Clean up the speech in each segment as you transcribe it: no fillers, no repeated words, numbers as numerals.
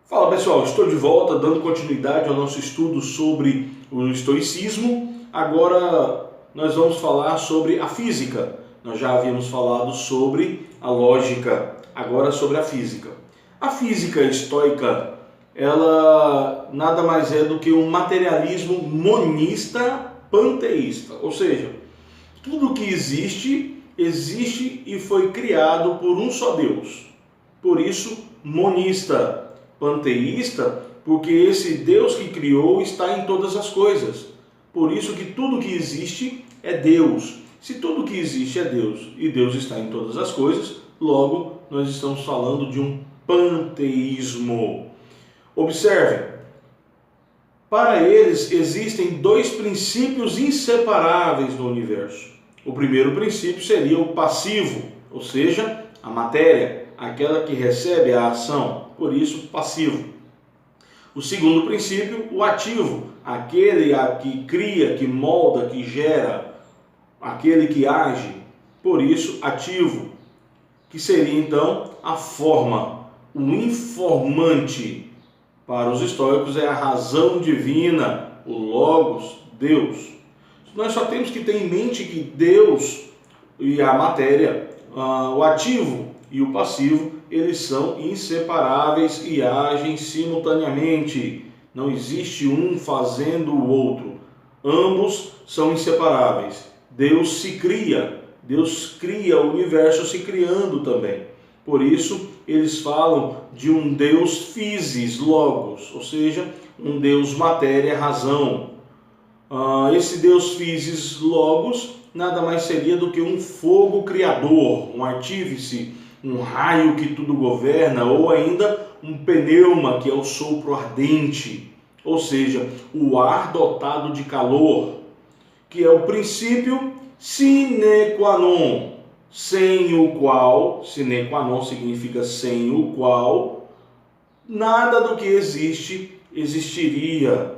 Fala pessoal, estou de volta dando continuidade ao nosso estudo sobre o estoicismo. Agora nós vamos falar sobre a física. Nós já havíamos falado sobre a lógica, agora sobre a física. A física estoica, ela nada mais é do que um materialismo monista panteísta, ou seja, tudo que existe, existe e foi criado por um só Deus. Por isso, monista. Panteísta, porque esse Deus que criou está em todas as coisas. Por isso que tudo que existe é Deus. Se tudo que existe é Deus e Deus está em todas as coisas, logo nós estamos falando de um panteísmo. Observe, para eles existem dois princípios inseparáveis no universo. O primeiro princípio seria o passivo, ou seja, a matéria, aquela que recebe a ação, por isso passivo. O segundo princípio, o ativo, aquele que cria, que molda, que gera, aquele que age, por isso ativo, que seria então a forma, o informante. Para os estoicos é a razão divina, o Logos, Deus. Nós só temos que ter em mente que Deus e a matéria, o ativo e o passivo, eles são inseparáveis e agem simultaneamente. Não existe um fazendo o outro. Ambos são inseparáveis. Deus se cria. Deus cria o universo se criando também. Por isso, eles falam de um Deus physis, logos, ou seja, um Deus matéria, razão. Esse Deus physis, logos, nada mais seria do que um fogo criador, um artífice, um raio que tudo governa, ou ainda um pneuma, que é o sopro ardente, ou seja, o ar dotado de calor, que é o princípio sine qua non, sem o qual, sine qua non significa sem o qual, nada do que existe existiria.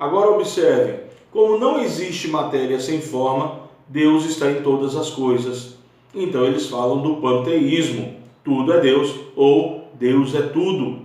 Agora observe, como não existe matéria sem forma, Deus está em todas as coisas. Então eles falam do panteísmo, tudo é Deus ou Deus é tudo.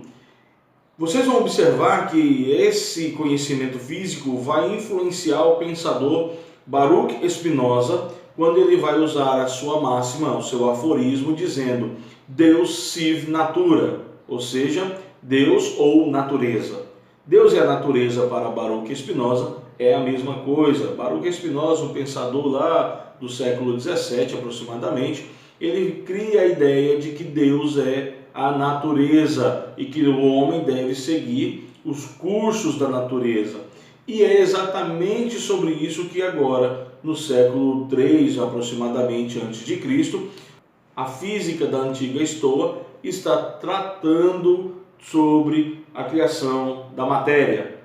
Vocês vão observar que esse conhecimento físico vai influenciar o pensador Baruch Spinoza quando ele vai usar a sua máxima, o seu aforismo, dizendo Deus sive natura, ou seja, Deus ou natureza. Deus e a natureza para Baruch Spinoza é a mesma coisa. Baruch Spinoza, um pensador lá do século XVII aproximadamente, ele cria a ideia de que Deus é a natureza e que o homem deve seguir os cursos da natureza. E é exatamente sobre isso que agora, no século III aproximadamente antes de Cristo, a física da antiga Estoa está tratando sobre a criação da matéria.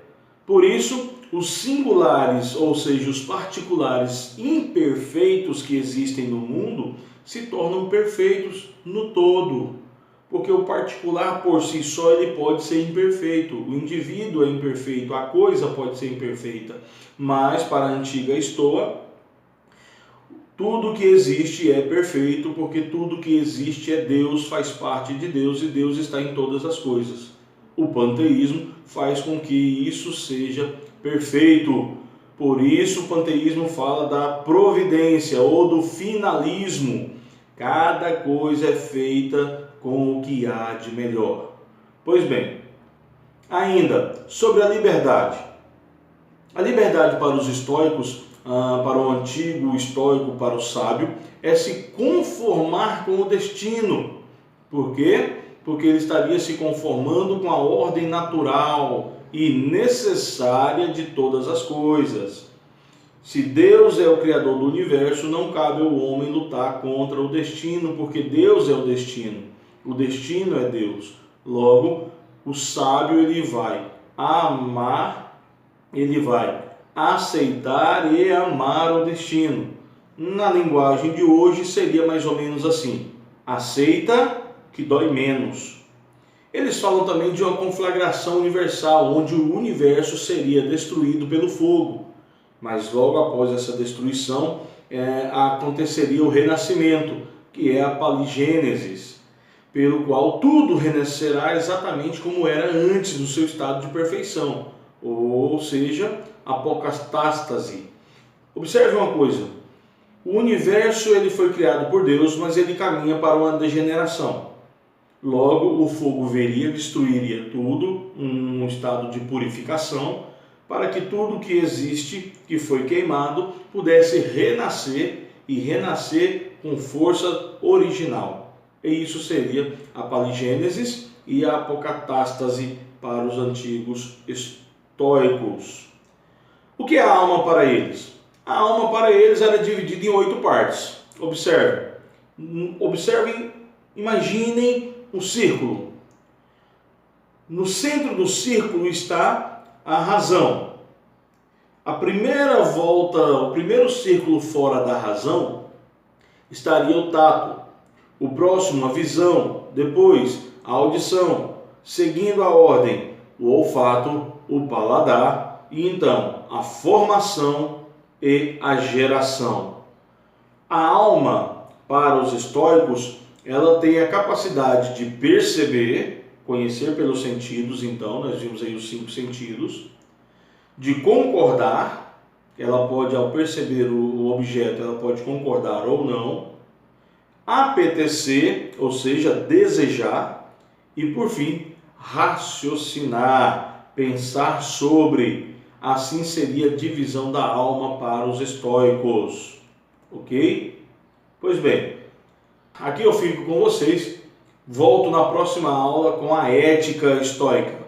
Por isso, os singulares, ou seja, os particulares imperfeitos que existem no mundo, se tornam perfeitos no todo. Porque o particular por si só ele pode ser imperfeito, o indivíduo é imperfeito, a coisa pode ser imperfeita. Mas para a antiga Estoa, tudo que existe é perfeito, porque tudo que existe é Deus, faz parte de Deus e Deus está em todas as coisas. O panteísmo faz com que isso seja perfeito. Por isso o panteísmo fala da providência ou do finalismo. Cada coisa é feita com o que há de melhor. Pois bem, ainda sobre a liberdade. A liberdade para os estoicos, para o antigo estoico, para o sábio, é se conformar com o destino. Por quê? Porque ele estaria se conformando com a ordem natural e necessária de todas as coisas. Se Deus é o criador do universo, não cabe ao homem lutar contra o destino, porque Deus é o destino. O destino é Deus. Logo, o sábio ele vai amar, ele vai aceitar e amar o destino. Na linguagem de hoje seria mais ou menos assim: aceita que dói menos. Eles falam também de uma conflagração universal, onde o universo seria destruído pelo fogo. Mas logo após essa destruição, aconteceria o renascimento, que é a paligênesis. pelo qual tudo renascerá exatamente como era antes do seu estado de perfeição, ou seja, apocatástase. Observe uma coisa, o universo ele foi criado por Deus, mas ele caminha para uma degeneração. Logo, o fogo viria, destruiria tudo, um estado de purificação, para que tudo que existe, que foi queimado, pudesse renascer e renascer com força original. E isso seria a paligênesis e a apocatástase para os antigos estoicos. O que é a alma para eles? A alma para eles era dividida em 8 partes. Observem, imaginem um círculo. No centro do círculo está a razão. A primeira volta, o primeiro círculo fora da razão, estaria o tato. O próximo, a visão. Depois, a audição. Seguindo a ordem, o olfato, o paladar e então a formação e a geração. A alma, para os estoicos, ela tem a capacidade de perceber, conhecer pelos sentidos, então, nós vimos aí os 5 sentidos, de concordar, ela pode, ao perceber o objeto, ela pode concordar ou não, apetecer, ou seja, desejar, e por fim, raciocinar, pensar sobre. Assim seria a divisão da alma para os estoicos, ok? Pois bem, aqui eu fico com vocês, volto na próxima aula com a ética estoica.